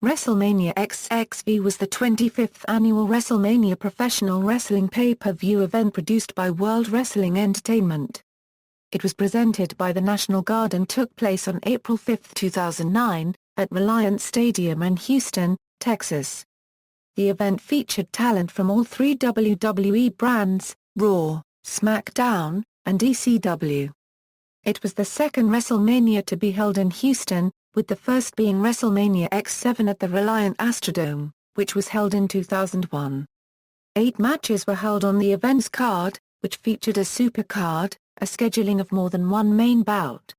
WrestleMania XXV was the 25th annual WrestleMania professional wrestling pay-per-view event produced by World Wrestling Entertainment. It was presented by the National Guard and took place on April 5, 2009, at Reliant Stadium in Houston, Texas. The event featured talent from all three WWE brands, Raw, SmackDown, and ECW. It was the second WrestleMania to be held in Houston, with the first being WrestleMania X-Seven at the Reliant Astrodome, which was held in 2001. 8 matches were held on the event's card, which featured a supercard, a scheduling of more than one main bout.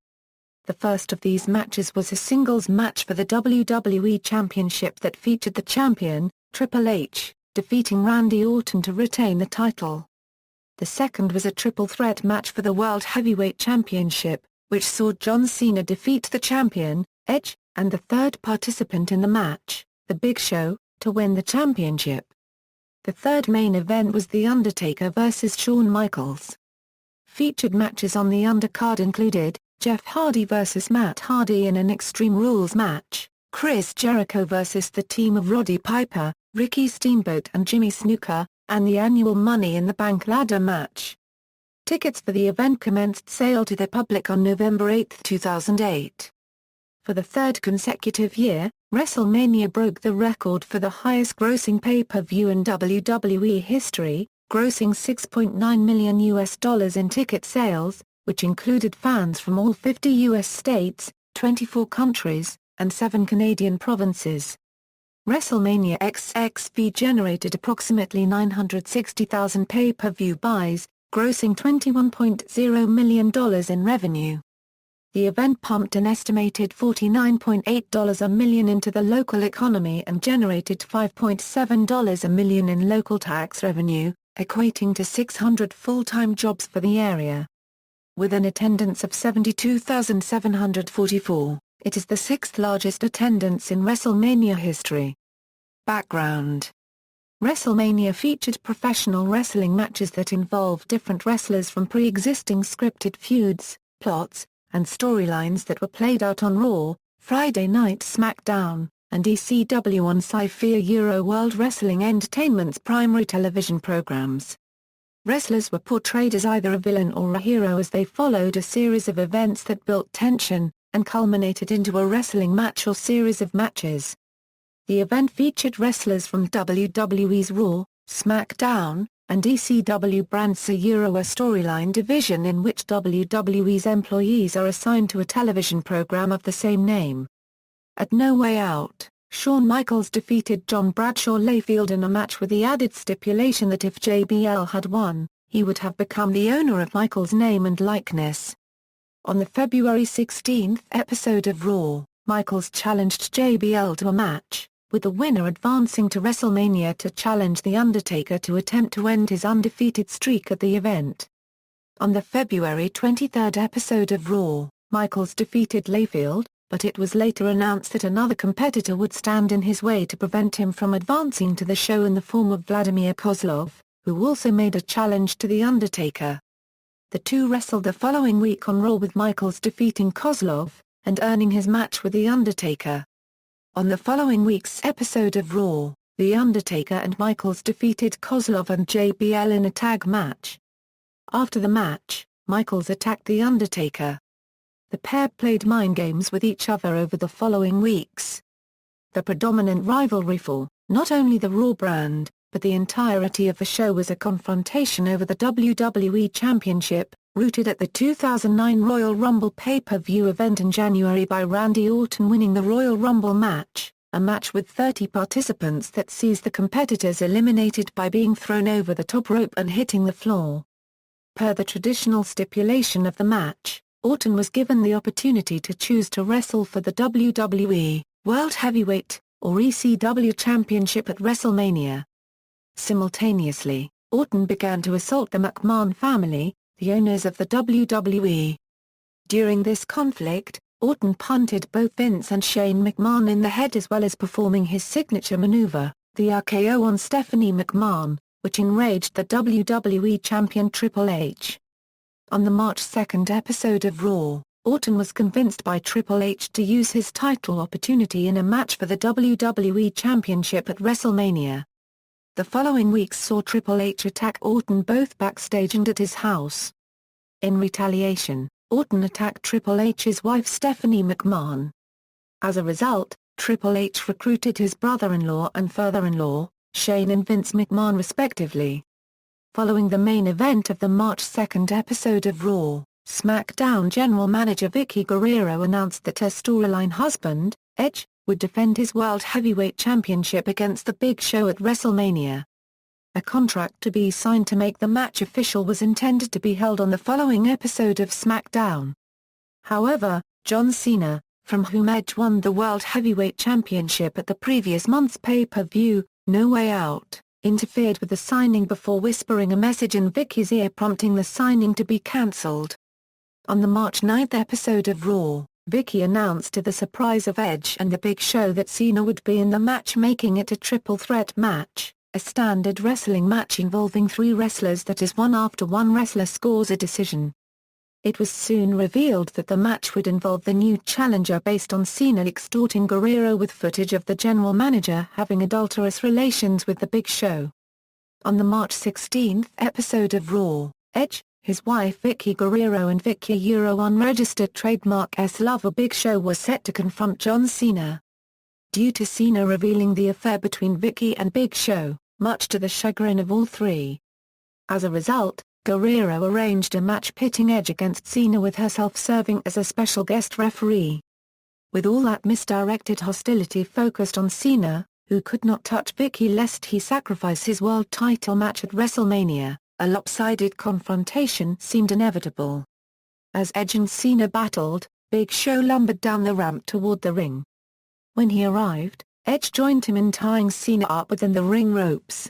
The first of these matches was a singles match for the WWE Championship that featured the champion, Triple H, defeating Randy Orton to retain the title. The second was a triple threat match for the World Heavyweight Championship, which saw John Cena defeat the champion, Edge, and the third participant in the match, The Big Show, to win the championship. The third main event was The Undertaker vs. Shawn Michaels. Featured matches on the undercard included, Jeff Hardy vs. Matt Hardy in an Extreme Rules match, Chris Jericho vs. the team of Roddy Piper, Ricky Steamboat and Jimmy Snuka, and the annual Money in the Bank ladder match. Tickets for the event commenced sale to the public on November 8, 2008. For the third consecutive year, WrestleMania broke the record for the highest-grossing pay-per-view in WWE history, grossing $6.9 million in ticket sales, which included fans from all 50 U.S. states, 24 countries, and 7 Canadian provinces. WrestleMania XXV generated approximately 960,000 pay-per-view buys, grossing $21.0 million in revenue. The event pumped an estimated $49.8 a million into the local economy and generated $5.7 a million in local tax revenue, equating to 600 full-time jobs for the area. With an attendance of 72,744, it is the 6th largest attendance in WrestleMania history. Background: WrestleMania featured professional wrestling matches that involved different wrestlers from pre-existing scripted feuds, plots, and storylines that were played out on Raw, Friday Night SmackDown, and ECW on Sci-Fi World Wrestling Entertainment's primary television programs. Wrestlers were portrayed as either a villain or a hero as they followed a series of events that built tension, and culminated into a wrestling match or series of matches. The event featured wrestlers from WWE's Raw, SmackDown, and ECW brands a storyline division in which WWE's employees are assigned to a television program of the same name. At No Way Out, Shawn Michaels defeated John Bradshaw Layfield in a match with the added stipulation that if JBL had won, he would have become the owner of Michaels' name and likeness. On the February 16 episode of Raw, Michaels challenged JBL to a match, with the winner advancing to WrestleMania to challenge The Undertaker to attempt to end his undefeated streak at the event. On the February 23 episode of Raw, Michaels defeated Layfield, but it was later announced that another competitor would stand in his way to prevent him from advancing to the show in the form of Vladimir Kozlov, who also made a challenge to The Undertaker. The two wrestled the following week on Raw with Michaels defeating Kozlov, and earning his match with The Undertaker. On the following week's episode of Raw, The Undertaker and Michaels defeated Kozlov and JBL in a tag match. After the match, Michaels attacked The Undertaker. The pair played mind games with each other over the following weeks. The predominant rivalry for, not only the Raw brand, but the entirety of the show was a confrontation over the WWE Championship, rooted at the 2009 Royal Rumble pay-per-view event in January by Randy Orton winning the Royal Rumble match, a match with 30 participants that sees the competitors eliminated by being thrown over the top rope and hitting the floor. Per the traditional stipulation of the match, Orton was given the opportunity to choose to wrestle for the WWE World Heavyweight, or ECW Championship at WrestleMania. Simultaneously, Orton began to assault the McMahon family, the owners of the WWE. During this conflict, Orton punted both Vince and Shane McMahon in the head as well as performing his signature maneuver, the RKO on Stephanie McMahon, which enraged the WWE champion Triple H. On the March 2 episode of Raw, Orton was convinced by Triple H to use his title opportunity in a match for the WWE Championship at WrestleMania. The following weeks saw Triple H attack Orton both backstage and at his house. In retaliation, Orton attacked Triple H's wife Stephanie McMahon. As a result, Triple H recruited his brother-in-law and father-in-law, Shane and Vince McMahon respectively. Following the main event of the March 2 episode of Raw, SmackDown general manager Vickie Guerrero announced that her storyline husband, Edge, would defend his World Heavyweight Championship against The Big Show at WrestleMania. A contract to be signed to make the match official was intended to be held on the following episode of SmackDown. However, John Cena, from whom Edge won the World Heavyweight Championship at the previous month's pay-per-view, No Way Out, interfered with the signing before whispering a message in Vickie's ear prompting the signing to be cancelled. On the March 9 episode of Raw, Vickie announced to the surprise of Edge and The Big Show that Cena would be in the match, making it a triple threat match, a standard wrestling match involving three wrestlers that is won after one wrestler scores a decision. It was soon revealed that the match would involve the new challenger based on Cena extorting Guerrero with footage of the general manager having adulterous relations with The Big Show. On the March 16 episode of Raw, Edge, his wife Vickie Guerrero and Vickie unregistered trademark lover Big Show were set to confront John Cena. Due to Cena revealing the affair between Vickie and Big Show, much to the chagrin of all three. As a result, Guerrero arranged a match pitting Edge against Cena with herself serving as a special guest referee. With all that misdirected hostility focused on Cena, who could not touch Vickie lest he sacrifice his world title match at WrestleMania, a lopsided confrontation seemed inevitable. As Edge and Cena battled, Big Show lumbered down the ramp toward the ring. When he arrived, Edge joined him in tying Cena up within the ring ropes.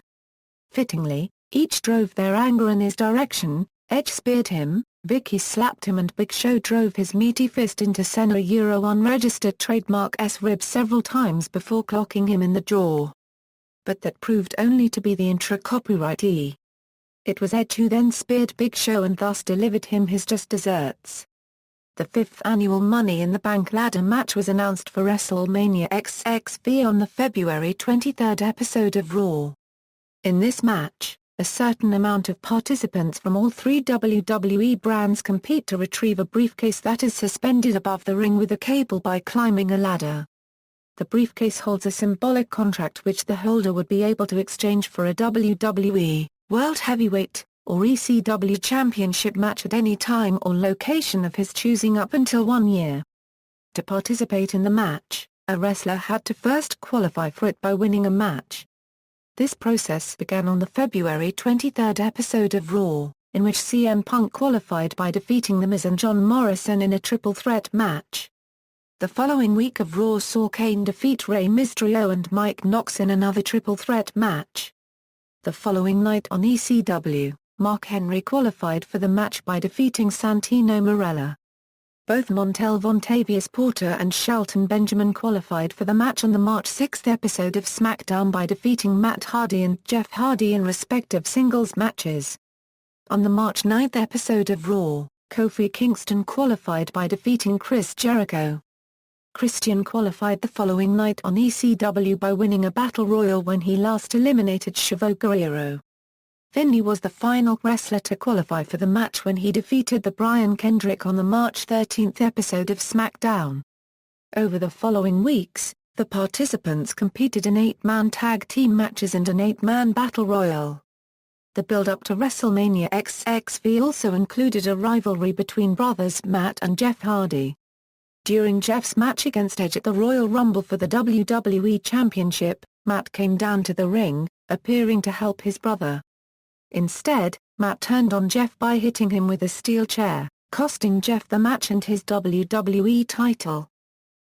Fittingly, each drove their anger in his direction. Edge speared him, Vickie slapped him and Big Show drove his meaty fist into Cena unregistered trademark ribs several times before clocking him in the jaw. But that proved only to be the intra-copyrightee. It was Edge who then speared Big Show and thus delivered him his just desserts. The fifth annual Money in the Bank ladder match was announced for WrestleMania XXV on the February 23 episode of Raw. In this match, a certain amount of participants from all three WWE brands compete to retrieve a briefcase that is suspended above the ring with a cable by climbing a ladder. The briefcase holds a symbolic contract which the holder would be able to exchange for a WWE World Heavyweight or ECW Championship match at any time or location of his choosing up until 1 year. To participate in the match, a wrestler had to first qualify for it by winning a match. This process began on the February 23 episode of Raw, in which CM Punk qualified by defeating The Miz and John Morrison in a triple threat match. The following week of Raw saw Kane defeat Rey Mysterio and Mike Knox in another triple threat match. The following night on ECW, Mark Henry qualified for the match by defeating Santino Marella. Both Montel Vontavious Porter and Shelton Benjamin qualified for the match on the March 6 episode of SmackDown by defeating Matt Hardy and Jeff Hardy in respective singles matches. On the March 9 episode of Raw, Kofi Kingston qualified by defeating Chris Jericho. Christian qualified the following night on ECW by winning a Battle Royal when he last eliminated Chavo Guerrero. Finlay was the final wrestler to qualify for the match when he defeated the Brian Kendrick on the March 13 episode of SmackDown. Over the following weeks, the participants competed in 8-man tag team matches and an 8-man Battle Royal. The build-up to WrestleMania XXV also included a rivalry between brothers Matt and Jeff Hardy. During Jeff's match against Edge at the Royal Rumble for the WWE Championship, Matt came down to the ring, appearing to help his brother. Instead, Matt turned on Jeff by hitting him with a steel chair, costing Jeff the match and his WWE title.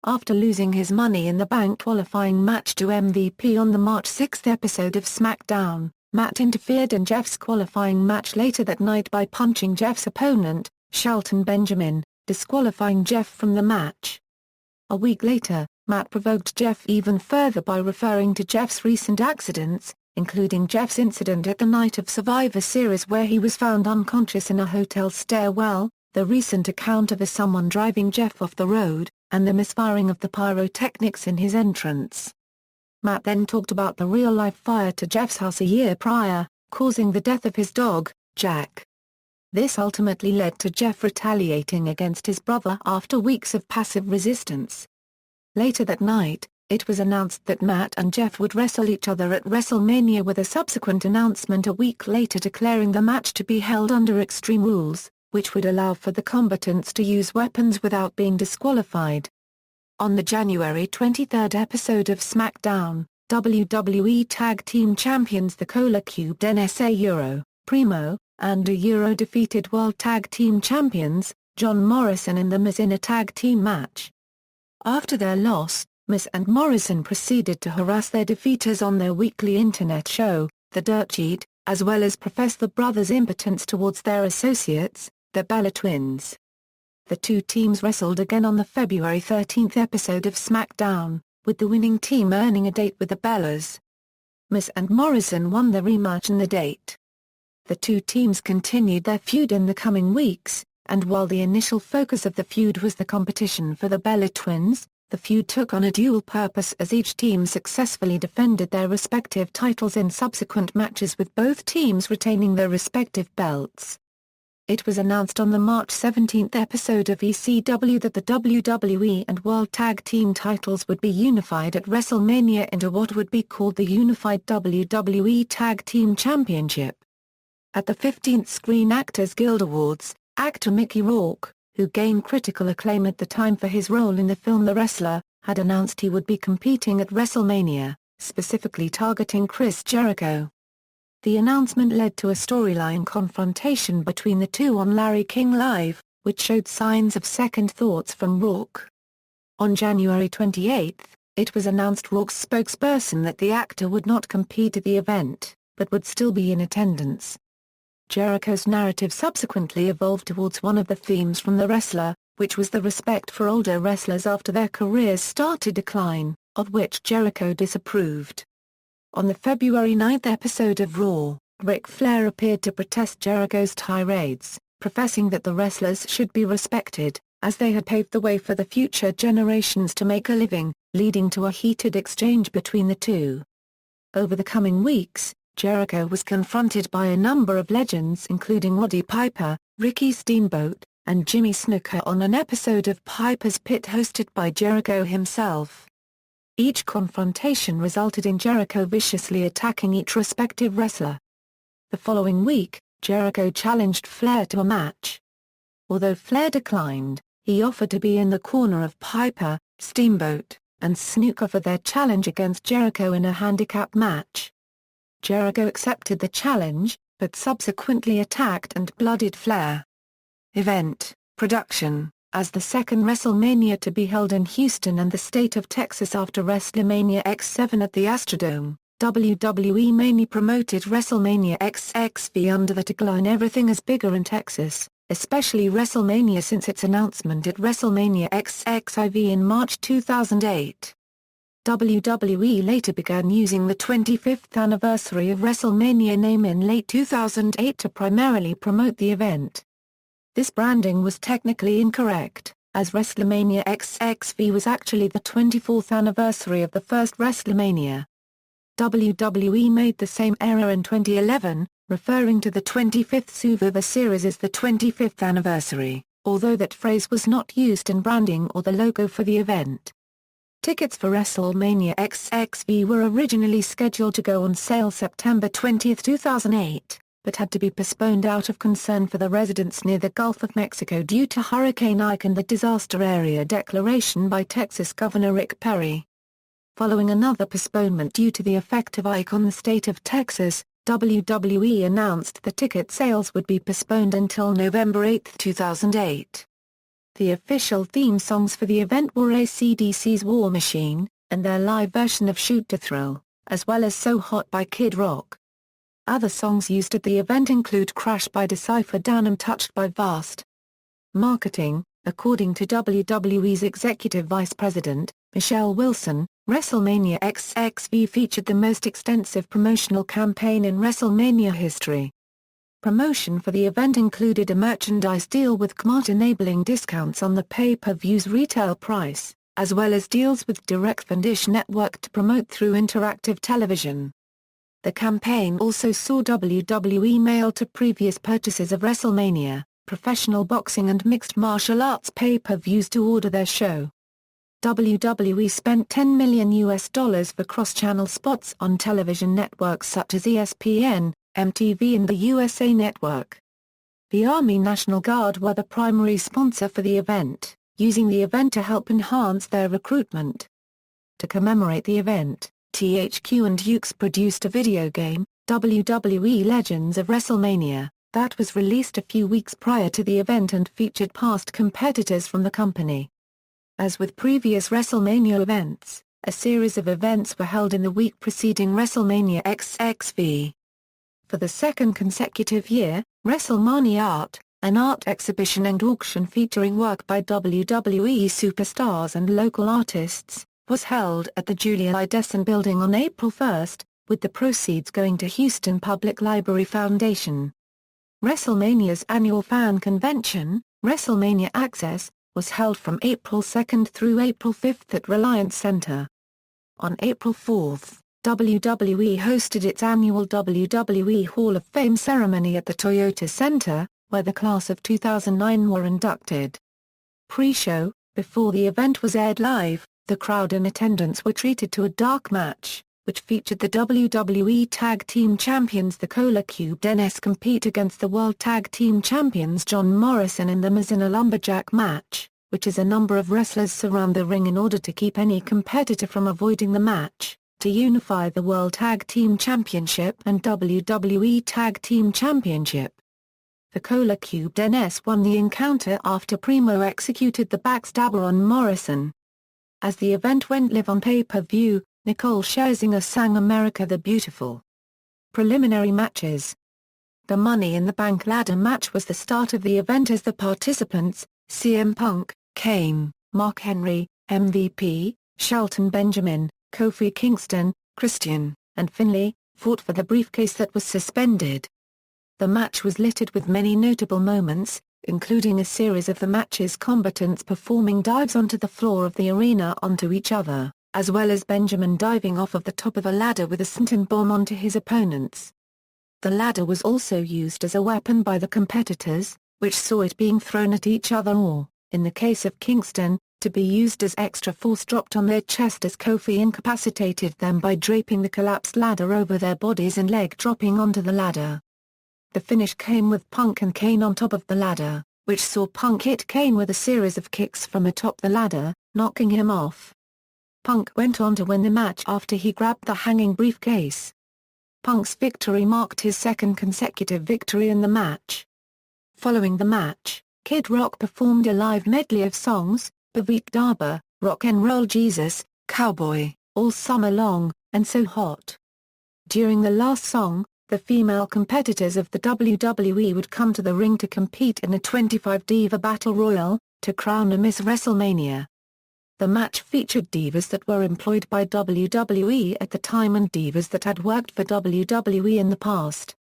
After losing his Money in the Bank qualifying match to MVP on the March 6 episode of SmackDown, Matt interfered in Jeff's qualifying match later that night by punching Jeff's opponent, Shelton Benjamin, disqualifying Jeff from the match. A week later, Matt provoked Jeff even further by referring to Jeff's recent accidents, including Jeff's incident at the night of Survivor Series where he was found unconscious in a hotel stairwell, the recent account of someone driving Jeff off the road, and the misfiring of the pyrotechnics in his entrance. Matt then talked about the real-life fire to Jeff's house a year prior, causing the death of his dog, Jack. This ultimately led to Jeff retaliating against his brother after weeks of passive resistance. Later that night, it was announced that Matt and Jeff would wrestle each other at WrestleMania, with a subsequent announcement a week later declaring the match to be held under Extreme Rules, which would allow for the combatants to use weapons without being disqualified. On the January 23 episode of SmackDown, WWE Tag Team Champions the Cola Cubed NSA Euro, Primo, and Euro defeated World Tag Team Champions, John Morrison and The Miz in a tag team match. After their loss, Miz and Morrison proceeded to harass their defeaters on their weekly internet show, The Dirt Sheet, as well as profess the brothers' impotence towards their associates, the Bella Twins. The two teams wrestled again on the February 13 episode of SmackDown, with the winning team earning a date with the Bellas. Miz and Morrison won the rematch and the date. The two teams continued their feud in the coming weeks, and while the initial focus of the feud was the competition for the Bella Twins, the feud took on a dual purpose as each team successfully defended their respective titles in subsequent matches, with both teams retaining their respective belts. It was announced on the March 17 episode of ECW that the WWE and World Tag Team titles would be unified at WrestleMania into what would be called the Unified WWE Tag Team Championship. At the 15th Screen Actors Guild Awards, actor Mickey Rourke, who gained critical acclaim at the time for his role in the film The Wrestler, had announced he would be competing at WrestleMania, specifically targeting Chris Jericho. The announcement led to a storyline confrontation between the two on Larry King Live, which showed signs of second thoughts from Rourke. On January 28, it was announced Rourke's spokesperson that the actor would not compete at the event, but would still be in attendance. Jericho's narrative subsequently evolved towards one of the themes from The Wrestler, which was the respect for older wrestlers after their careers start to decline, of which Jericho disapproved. On the February 9 episode of Raw, Ric Flair appeared to protest Jericho's tirades, professing that the wrestlers should be respected, as they had paved the way for the future generations to make a living, leading to a heated exchange between the two. Over the coming weeks, Jericho was confronted by a number of legends including Roddy Piper, Ricky Steamboat, and Jimmy Snuka on an episode of Piper's Pit hosted by Jericho himself. Each confrontation resulted in Jericho viciously attacking each respective wrestler. The following week, Jericho challenged Flair to a match. Although Flair declined, he offered to be in the corner of Piper, Steamboat, and Snuka for their challenge against Jericho in a handicap match. Jericho accepted the challenge, but subsequently attacked and bloodied Flair. Event, production. As the second WrestleMania to be held in Houston and the state of Texas after WrestleMania X-Seven at the Astrodome, WWE mainly promoted WrestleMania XXV under the tagline "Everything is bigger in Texas," especially WrestleMania since its announcement at WrestleMania XXV in March 2008. WWE later began using the 25th Anniversary of WrestleMania name in late 2008 to primarily promote the event. This branding was technically incorrect, as WrestleMania XXV was actually the 24th anniversary of the first WrestleMania. WWE made the same error in 2011, referring to the 25th Survivor Series as the 25th anniversary, although that phrase was not used in branding or the logo for the event. Tickets for WrestleMania XXV were originally scheduled to go on sale September 20, 2008, but had to be postponed out of concern for the residents near the Gulf of Mexico due to Hurricane Ike and the disaster area declaration by Texas Governor Rick Perry. Following another postponement due to the effect of Ike on the state of Texas, WWE announced the ticket sales would be postponed until November 8, 2008. The official theme songs for the event were AC/DC's War Machine, and their live version of Shoot to Thrill, as well as So Hot by Kid Rock. Other songs used at the event include Crash by Decipher Down and Touched by Vast. Marketing. According to WWE's Executive Vice President, Michelle Wilson, WrestleMania XXV featured the most extensive promotional campaign in WrestleMania history. Promotion for the event included a merchandise deal with Kmart enabling discounts on the pay-per-view's retail price, as well as deals with Direct and Dish Network to promote through interactive television. The campaign also saw WWE mail to previous purchases of WrestleMania, professional boxing and mixed martial arts pay-per-views to order their show. WWE spent $10 million for cross-channel spots on television networks such as ESPN, MTV and the USA Network. The Army National Guard were the primary sponsor for the event, using the event to help enhance their recruitment. To commemorate the event, THQ and Ukes produced a video game, WWE Legends of WrestleMania, that was released a few weeks prior to the event and featured past competitors from the company. As with previous WrestleMania events, a series of events were held in the week preceding WrestleMania XXV. For the second consecutive year, WrestleMania Art, an art exhibition and auction featuring work by WWE superstars and local artists, was held at the Julia Ideson Building on April 1, with the proceeds going to Houston Public Library Foundation. WrestleMania's annual fan convention, WrestleMania Access, was held from April 2 through April 5 at Reliant Center. On April 4, WWE hosted its annual WWE Hall of Fame ceremony at the Toyota Center, where the class of 2009 were inducted. Pre-show, before the event was aired live, the crowd in attendance were treated to a dark match, which featured the WWE Tag Team Champions the Cola Cubed NS compete against the World Tag Team Champions John Morrison and The Miz in a lumberjack match, which is a number of wrestlers surround the ring in order to keep any competitor from avoiding the match, to unify the World Tag Team Championship and WWE Tag Team Championship. The Cola Cubed NS won the encounter after Primo executed the backstabber on Morrison. As the event went live on pay-per-view, Nicole Scherzinger sang America the Beautiful. Preliminary matches. The Money in the Bank ladder match was the start of the event as the participants, CM Punk, Kane, Mark Henry, MVP, Shelton Benjamin, Kofi Kingston, Christian, and Finlay, fought for the briefcase that was suspended. The match was littered with many notable moments, including a series of the match's combatants performing dives onto the floor of the arena onto each other, as well as Benjamin diving off of the top of a ladder with a senton bomb onto his opponents. The ladder was also used as a weapon by the competitors, which saw it being thrown at each other or, in the case of Kingston, to be used as extra force dropped on their chest as Kofi incapacitated them by draping the collapsed ladder over their bodies and leg dropping onto the ladder. The finish came with Punk and Kane on top of the ladder, which saw Punk hit Kane with a series of kicks from atop the ladder, knocking him off. Punk went on to win the match after he grabbed the hanging briefcase. Punk's victory marked his second consecutive victory in the match. Following the match, Kid Rock performed a live medley of songs, Bavit Daba, Rock 'n' Roll Jesus, Cowboy, All Summer Long, and So Hot. During the last song, the female competitors of the WWE would come to the ring to compete in a 25 Diva Battle Royal, to crown a Miss WrestleMania. The match featured divas that were employed by WWE at the time and divas that had worked for WWE in the past.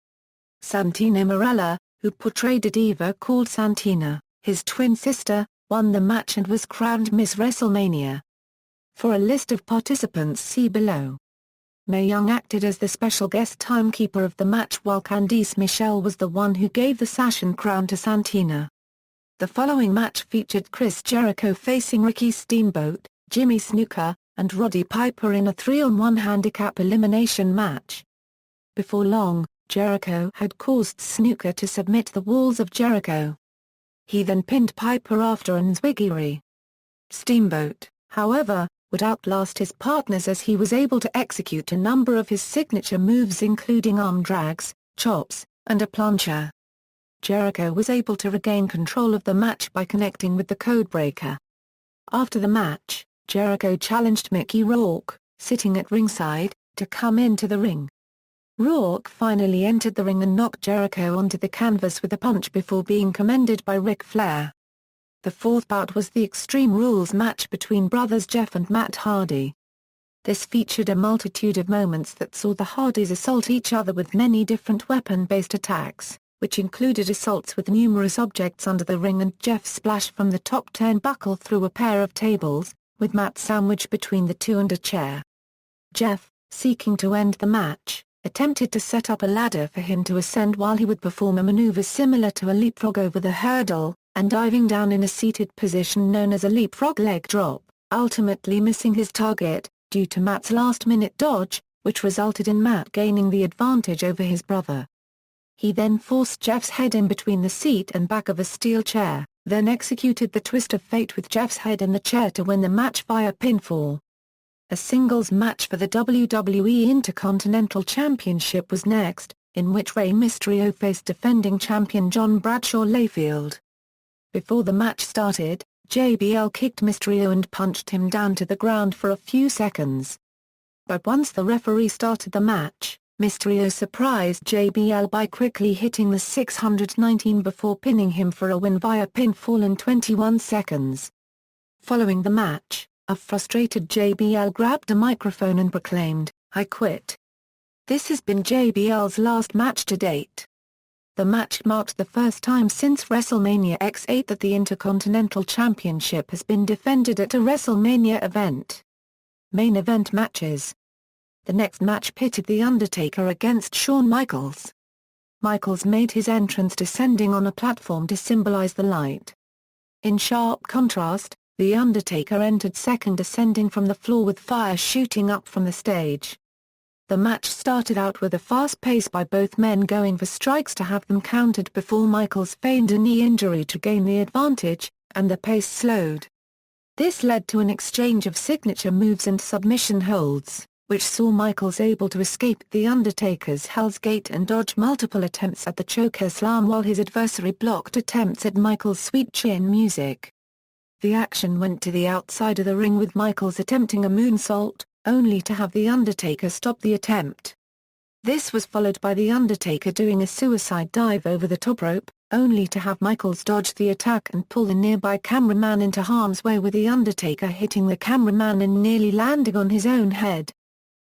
Santina Marella, who portrayed a diva called Santina, his twin sister, won the match and was crowned Miss WrestleMania. For a list of participants see below. Mae Young acted as the special guest timekeeper of the match while Candice Michelle was the one who gave the sash and crown to Santina. The following match featured Chris Jericho facing Ricky Steamboat, Jimmy Snuka, and Roddy Piper in a 3-on-1 handicap elimination match. Before long, Jericho had caused Snuka to submit the walls of Jericho. He then pinned Piper after an enziguri. Steamboat, however, would outlast his partners as he was able to execute a number of his signature moves including arm drags, chops, and a plancha. Jericho was able to regain control of the match by connecting with the codebreaker. After the match, Jericho challenged Mickey Rourke, sitting at ringside, to come into the ring. Rourke finally entered the ring and knocked Jericho onto the canvas with a punch before being commended by Ric Flair. The fourth bout was the Extreme Rules match between brothers Jeff and Matt Hardy. This featured a multitude of moments that saw the Hardys assault each other with many different weapon-based attacks, which included assaults with numerous objects under the ring and Jeff's splash from the top turnbuckle through a pair of tables, with Matt sandwiched between the two and a chair. Jeff, seeking to end the match, attempted to set up a ladder for him to ascend while he would perform a maneuver similar to a leapfrog over the hurdle, and diving down in a seated position known as a leapfrog leg drop, ultimately missing his target, due to Matt's last-minute dodge, which resulted in Matt gaining the advantage over his brother. He then forced Jeff's head in between the seat and back of a steel chair, then executed the twist of fate with Jeff's head in the chair to win the match via pinfall. A singles match for the WWE Intercontinental Championship was next, in which Rey Mysterio faced defending champion John Bradshaw Layfield. Before the match started, JBL kicked Mysterio and punched him down to the ground for a few seconds. But once the referee started the match, Mysterio surprised JBL by quickly hitting the 619 before pinning him for a win via pinfall in 21 seconds. Following the match, a frustrated JBL grabbed a microphone and proclaimed, "I quit." This has been JBL's last match to date. The match marked the first time since WrestleMania X-8 that the Intercontinental Championship has been defended at a WrestleMania event. Main event matches. The next match pitted The Undertaker against Shawn Michaels. Michaels made his entrance descending on a platform to symbolize the light. In sharp contrast, The Undertaker entered second descending from the floor with fire shooting up from the stage. The match started out with a fast pace by both men going for strikes to have them countered before Michaels feigned a knee injury to gain the advantage, and the pace slowed. This led to an exchange of signature moves and submission holds, which saw Michaels able to escape The Undertaker's Hell's Gate and dodge multiple attempts at the chokeslam while his adversary blocked attempts at Michaels' sweet chin music. The action went to the outside of the ring with Michaels attempting a moonsault, only to have The Undertaker stop the attempt. This was followed by The Undertaker doing a suicide dive over the top rope, only to have Michaels dodge the attack and pull the nearby cameraman into harm's way with The Undertaker hitting the cameraman and nearly landing on his own head.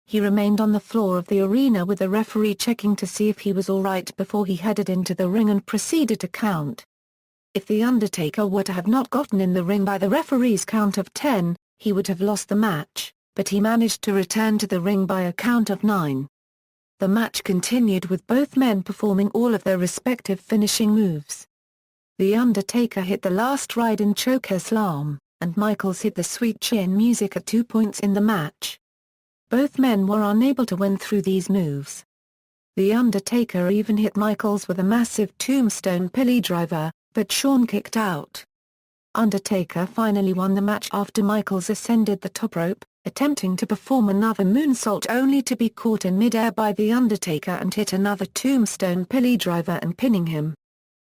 He remained on the floor of the arena with the referee checking to see if he was alright before he headed into the ring and proceeded to count. If The Undertaker were to have not gotten in the ring by the referee's count of 10, he would have lost the match, but he managed to return to the ring by a count of 9. The match continued with both men performing all of their respective finishing moves. The Undertaker hit the last ride in chokeslam, and Michaels hit the sweet chin music at 2 points in the match. Both men were unable to win through these moves. The Undertaker even hit Michaels with a massive tombstone piledriver, but Shawn kicked out. Undertaker finally won the match after Michaels ascended the top rope, attempting to perform another moonsault only to be caught in mid-air by The Undertaker and hit another tombstone piledriver and pinning him.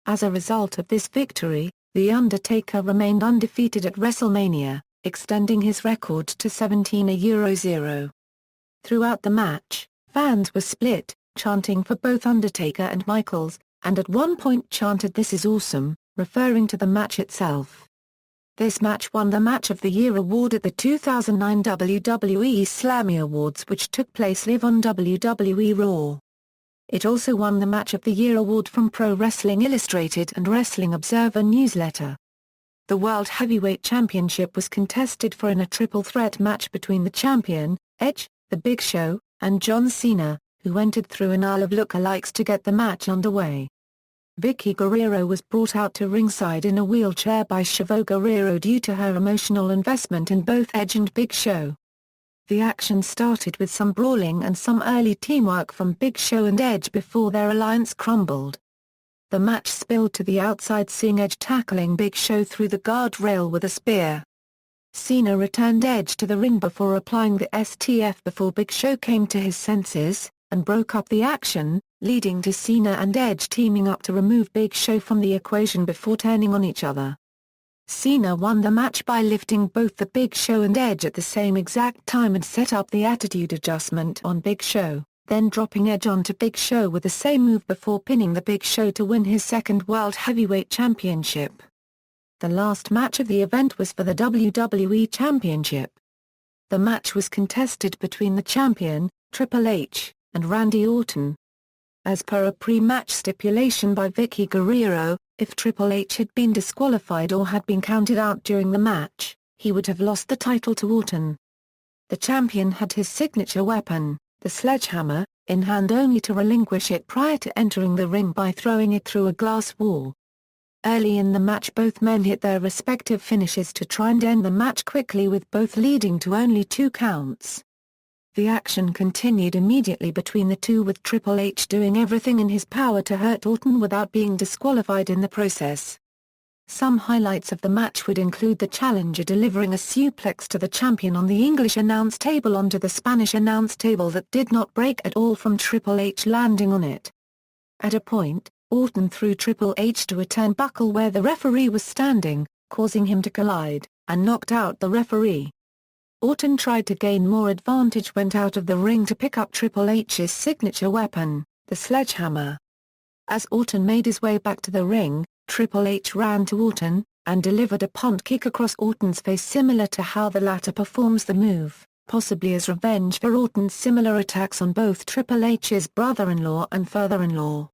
As a result of this victory, The Undertaker remained undefeated at WrestleMania, extending his record to 17-0. Throughout the match, fans were split, chanting for both Undertaker and Michaels, and at one point chanted "This is awesome," referring to the match itself. This match won the Match of the Year award at the 2009 WWE Slammy Awards, which took place live on WWE Raw. It also won the Match of the Year award from Pro Wrestling Illustrated and Wrestling Observer Newsletter. The World Heavyweight Championship was contested for in a triple threat match between the champion, Edge, The Big Show, and John Cena, who entered through an aisle of lookalikes to get the match underway. Vicky Guerrero was brought out to ringside in a wheelchair by Chavo Guerrero due to her emotional investment in both Edge and Big Show. The action started with some brawling and some early teamwork from Big Show and Edge before their alliance crumbled. The match spilled to the outside, seeing Edge tackling Big Show through the guardrail with a spear. Cena returned Edge to the ring before applying the STF before Big Show came to his senses, and broke up the action, leading to Cena and Edge teaming up to remove Big Show from the equation before turning on each other. Cena won the match by lifting both the Big Show and Edge at the same exact time and set up the attitude adjustment on Big Show, then dropping Edge onto Big Show with the same move before pinning the Big Show to win his second World Heavyweight Championship. The last match of the event was for the WWE Championship. The match was contested between the champion, Triple H, and Randy Orton. As per a pre-match stipulation by Vicky Guerrero, if Triple H had been disqualified or had been counted out during the match, he would have lost the title to Orton. The champion had his signature weapon, the sledgehammer, in hand only to relinquish it prior to entering the ring by throwing it through a glass wall. Early in the match both men hit their respective finishes to try and end the match quickly, with both leading to only 2 counts. The action continued immediately between the two, with Triple H doing everything in his power to hurt Orton without being disqualified in the process. Some highlights of the match would include the challenger delivering a suplex to the champion on the English announce table onto the Spanish announce table that did not break at all from Triple H landing on it. At a point, Orton threw Triple H to a turnbuckle where the referee was standing, causing him to collide, and knocked out the referee. Orton tried to gain more advantage, went out of the ring to pick up Triple H's signature weapon, the sledgehammer. As Orton made his way back to the ring, Triple H ran to Orton, and delivered a punt kick across Orton's face similar to how the latter performs the move, possibly as revenge for Orton's similar attacks on both Triple H's brother-in-law and father-in-law.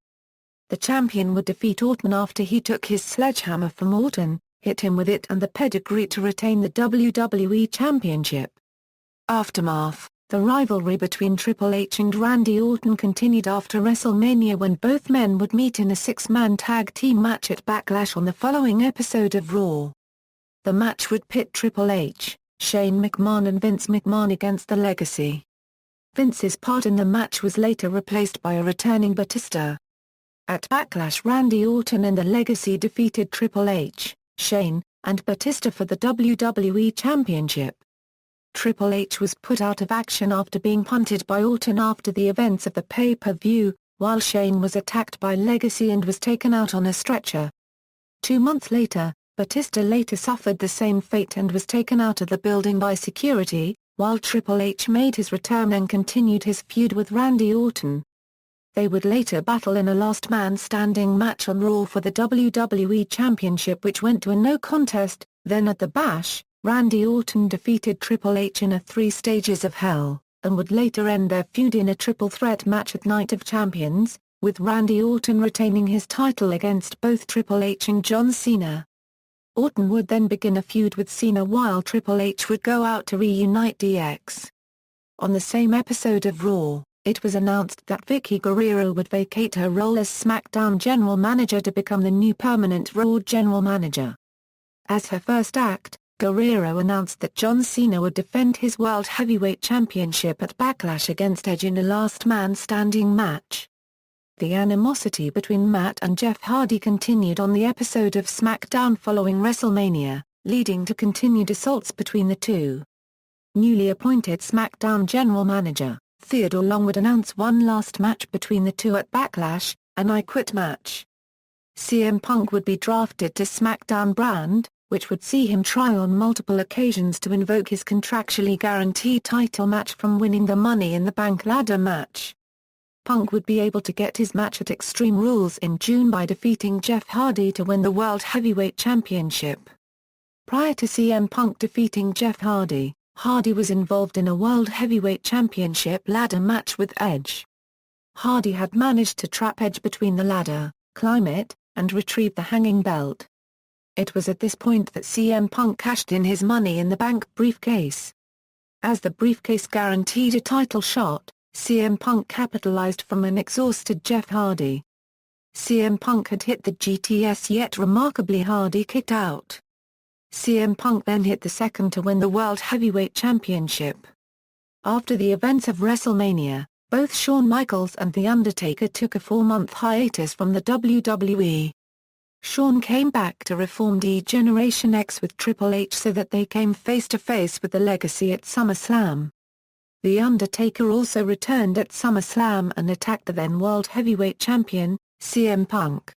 The champion would defeat Orton after he took his sledgehammer from Orton, hit him with it and the pedigree to retain the WWE Championship. Aftermath. The rivalry between Triple H and Randy Orton continued after WrestleMania, when both men would meet in a 6-man tag team match at Backlash on the following episode of Raw. The match would pit Triple H, Shane McMahon and Vince McMahon against the Legacy. Vince's part in the match was later replaced by a returning Batista. At Backlash, Randy Orton and the Legacy defeated Triple H, Shane, and Batista for the WWE Championship. Triple H was put out of action after being punted by Orton after the events of the pay-per-view, while Shane was attacked by Legacy and was taken out on a stretcher. 2 months later, Batista later suffered the same fate and was taken out of the building by security, while Triple H made his return and continued his feud with Randy Orton. They would later battle in a last man standing match on Raw for the WWE Championship, which went to a no contest. Then at the Bash, Randy Orton defeated Triple H in a 3 Stages of Hell, and would later end their feud in a triple threat match at Night of Champions, with Randy Orton retaining his title against both Triple H and John Cena. Orton would then begin a feud with Cena while Triple H would go out to reunite DX. On the same episode of Raw, it was announced that Vicky Guerrero would vacate her role as SmackDown General Manager to become the new permanent Raw General Manager. As her first act, Guerrero announced that John Cena would defend his World Heavyweight Championship at Backlash against Edge in a last man standing match. The animosity between Matt and Jeff Hardy continued on the episode of SmackDown following WrestleMania, leading to continued assaults between the two. Newly appointed SmackDown General Manager, Theodore Long, would announce one last match between the two at Backlash, an I Quit match. CM Punk would be drafted to SmackDown brand, which would see him try on multiple occasions to invoke his contractually guaranteed title match from winning the Money in the Bank ladder match. Punk would be able to get his match at Extreme Rules in June by defeating Jeff Hardy to win the World Heavyweight Championship. Prior to CM Punk defeating Jeff Hardy, Hardy was involved in a World Heavyweight Championship ladder match with Edge. Hardy had managed to trap Edge between the ladder, climb it, and retrieve the hanging belt. It was at this point that CM Punk cashed in his Money in the Bank briefcase. As the briefcase guaranteed a title shot, CM Punk capitalized from an exhausted Jeff Hardy. CM Punk had hit the GTS, yet remarkably Hardy kicked out. CM Punk then hit the second to win the World Heavyweight Championship. After the events of WrestleMania, both Shawn Michaels and The Undertaker took a 4-month hiatus from the WWE. Shawn came back to reform D-Generation X with Triple H so that they came face-to-face with the Legacy at SummerSlam. The Undertaker also returned at SummerSlam and attacked the then World Heavyweight Champion, CM Punk.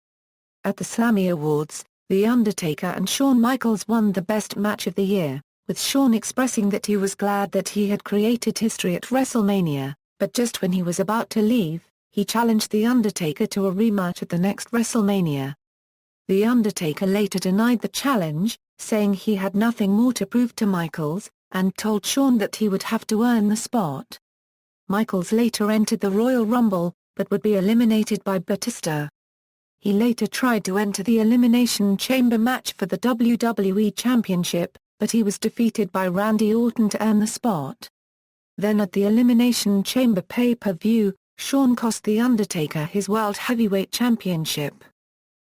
At the Slammy Awards, The Undertaker and Shawn Michaels won the Best Match of the Year, with Shawn expressing that he was glad that he had created history at WrestleMania, but just when he was about to leave, he challenged The Undertaker to a rematch at the next WrestleMania. The Undertaker later denied the challenge, saying he had nothing more to prove to Michaels, and told Shawn that he would have to earn the spot. Michaels later entered the Royal Rumble, but would be eliminated by Batista. He later tried to enter the Elimination Chamber match for the WWE Championship, but he was defeated by Randy Orton to earn the spot. Then at the Elimination Chamber pay-per-view, Shawn cost The Undertaker his World Heavyweight Championship.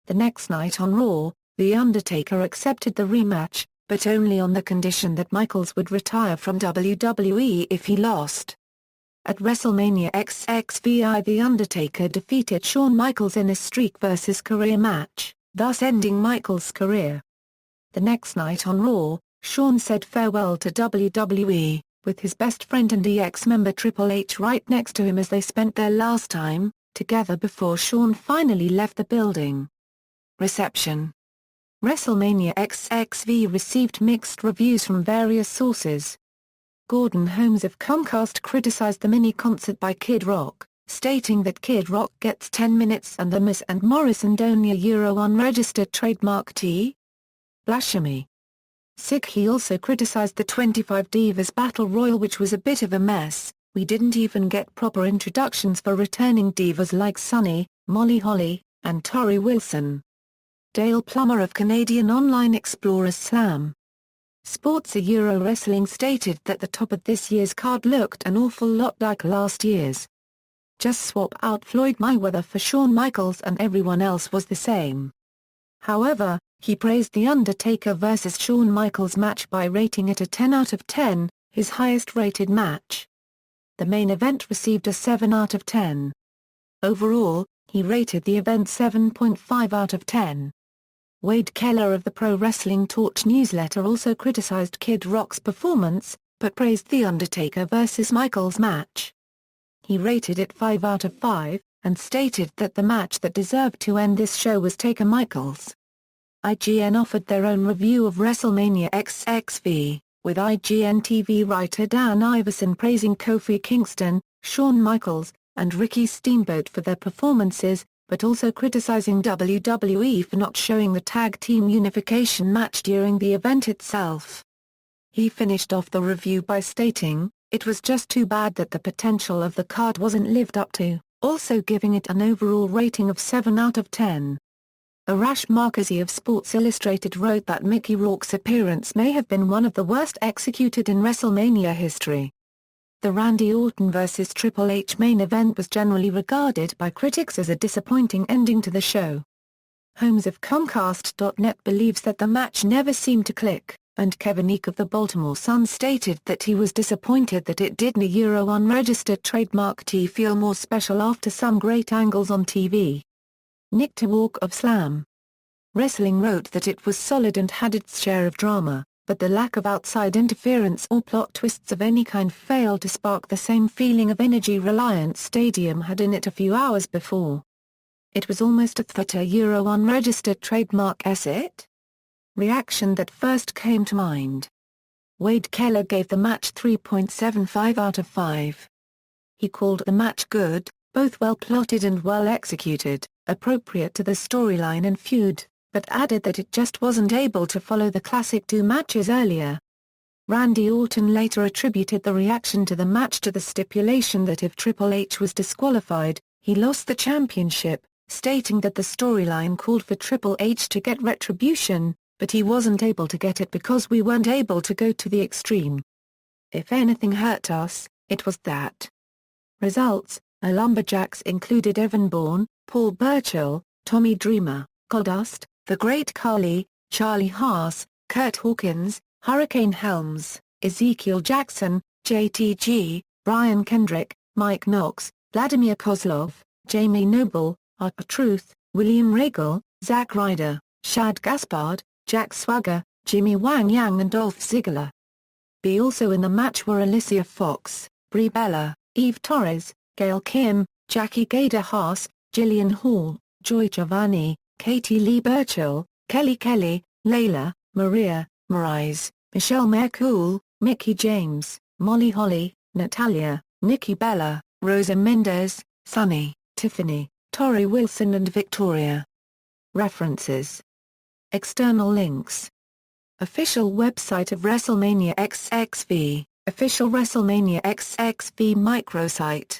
The next night on Raw, The Undertaker accepted the rematch, but only on the condition that Michaels would retire from WWE if he lost. At WrestleMania XXV, The Undertaker defeated Shawn Michaels in a streak versus career match, thus ending Michaels' career. The next night on Raw, Shawn said farewell to WWE, with his best friend and DX member Triple H right next to him as they spent their last time together before Shawn finally left the building. Reception. WrestleMania XXV received mixed reviews from various sources. Gordon Holmes of Comcast criticized the mini-concert by Kid Rock, stating that Kid Rock gets 10 minutes and The Miz and Morrison don't unregistered trademark T. Blasphemy. He also criticized the 25 Divas Battle Royal, which was a bit of a mess. We didn't even get proper introductions for returning divas like Sunny, Molly Holly, and Tori Wilson. Dale Plummer of Canadian Online Explorers Slam Sports Euro Wrestling stated that the top of this year's card looked an awful lot like last year's. Just swap out Floyd Mayweather for Shawn Michaels and everyone else was the same. However, he praised The Undertaker vs. Shawn Michaels match by rating it a 10 out of 10, his highest rated match. The main event received a 7 out of 10. Overall, he rated the event 7.5 out of 10. Wade Keller of the Pro Wrestling Torch newsletter also criticized Kid Rock's performance, but praised The Undertaker vs. Michaels match. He rated it 5 out of 5, and stated that the match that deserved to end this show was Taker Michaels. IGN offered their own review of WrestleMania XXV, with IGN TV writer Dan Iverson praising Kofi Kingston, Shawn Michaels, and Ricky Steamboat for their performances, but also criticizing WWE for not showing the tag team unification match during the event itself. He finished off the review by stating, "It was just too bad that the potential of the card wasn't lived up to," also giving it an overall rating of 7 out of 10. Arash Markazi of Sports Illustrated wrote that Mickey Rourke's appearance may have been one of the worst executed in WrestleMania history. The Randy Orton vs. Triple H main event was generally regarded by critics as a disappointing ending to the show. Holmes of Comcast.net believes that the match never seemed to click, and Kevin Eek of the Baltimore Sun stated that he was disappointed that it didn't unregistered trademark T feel more special after some great angles on TV. Nick Tewalk of Slam Wrestling wrote that it was solid and had its share of drama, but the lack of outside interference or plot twists of any kind failed to spark the same feeling of energy Reliant Stadium had in it a few hours before. It was almost a theatre unregistered trademark it? Reaction that first came to mind. Wade Keller gave the match 3.75 out of 5. He called the match good, both well plotted and well executed, appropriate to the storyline and feud, but added that it just wasn't able to follow the classic two matches earlier. Randy Orton later attributed the reaction to the match to the stipulation that if Triple H was disqualified, he lost the championship, stating that the storyline called for Triple H to get retribution, but he wasn't able to get it because we weren't able to go to the extreme. If anything hurt us, it was that. Results: our Lumberjacks included Evan Bourne, Paul Burchill, Tommy Dreamer, Goldust, The Great Khali, Charlie Haas, Kurt Hawkins, Hurricane Helms, Ezekiel Jackson, JTG, Brian Kendrick, Mike Knox, Vladimir Kozlov, Jamie Noble, R-Truth, William Regal, Zack Ryder, Shad Gaspard, Jack Swagger, Jimmy Wang Yang and Dolph Ziggler. Also in the match were Alicia Fox, Brie Bella, Eve Torres, Gail Kim, Jackie Gader Haas, Jillian Hall, Joy Giovanni, Katie Lee Burchill, Kelly Kelly, Layla, Maria, Marise, Michelle McCool, Mickie James, Molly Holly, Natalia, Nikki Bella, Rosa Mendez, Sunny, Tiffany, Tori Wilson and Victoria. References. External links. Official website of WrestleMania XXV, official WrestleMania XXV microsite.